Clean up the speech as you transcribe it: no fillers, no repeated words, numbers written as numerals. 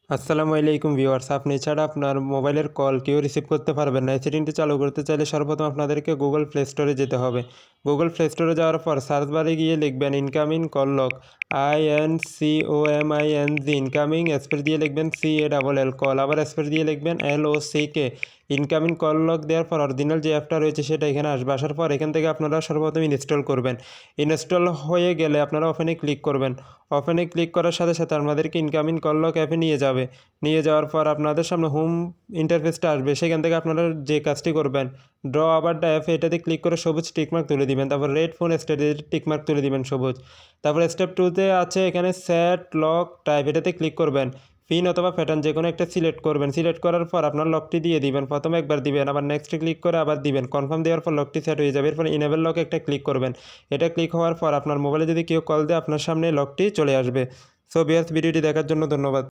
আসসালামু আলাইকুম ভিউয়ার্স, আপনি ছাড়া আপনার মোবাইলের কল কেউ রিসিভ করতে পারবেন না। এই সেটিংটি চালু করতে চাইলে সর্বপ্রথম আপনাদেরকে গুগল প্লে স্টোরে যেতে হবে। গুগল প্লে স্টোরে যাওয়ার পর সার্চ বারে গিয়ে লিখবেন incoming call lock, INCOMING incoming, space দিয়ে লিখবেন CALL কল, আবার স্পেস দিয়ে লিখবেন LOCK ইনকামিং কল লক। দেওয়ার পর অরিজিনাল যে অ্যাপটা রয়েছে সেটা এখানে আসবে। আসার পর এখান থেকে আপনারা সর্বপ্রথম ইনস্টল করবেন। ইনস্টল হয়ে গেলে আপনারা ওপেনে ক্লিক করবেন। ওপেনে ক্লিক করার সাথে সাথে আপনাদেরকে ইনকামিং কল লক অ্যাপে নিয়ে যাবে। নিয়ে যাওয়ার পর আপনাদের সামনে হোম ইন্টারফেসটা আসবে। সেখান থেকে আপনারা যে কাজটি করবেন, ড্র আবার দ্য অ্যাপ এটাতে ক্লিক করে সবুজ টিকমার্ক তুলে দিবেন। তারপর রেড ফোন স্টেটে টিকমার্ক তুলে দিবেন সবুজ। তারপর স্টেপ 2তে আছে এখানে সেট লক টাইপ, এটাতে ক্লিক করবেন। পিন অথবা প্যাটার্ন যে কোনো একটা সিলেক্ট করবেন। সিলেক্ট করার পর আপনার লকটি দিয়ে দিবেন। প্রথমে একবার দিবেন, আবার নেক্সটে ক্লিক করে আবার দিবেন। কনফার্ম দেওয়ার পর লকটি সেট হয়ে যাবে। এরপর ইনেবল লক একটা ক্লিক করবেন। এটা ক্লিক হওয়ার পর আপনার মোবাইলে যদি কেউ কল দেয় আপনার সামনে লকটি চলে আসবে। সো ভিউয়ার্স, ভিডিওটি দেখার জন্য ধন্যবাদ।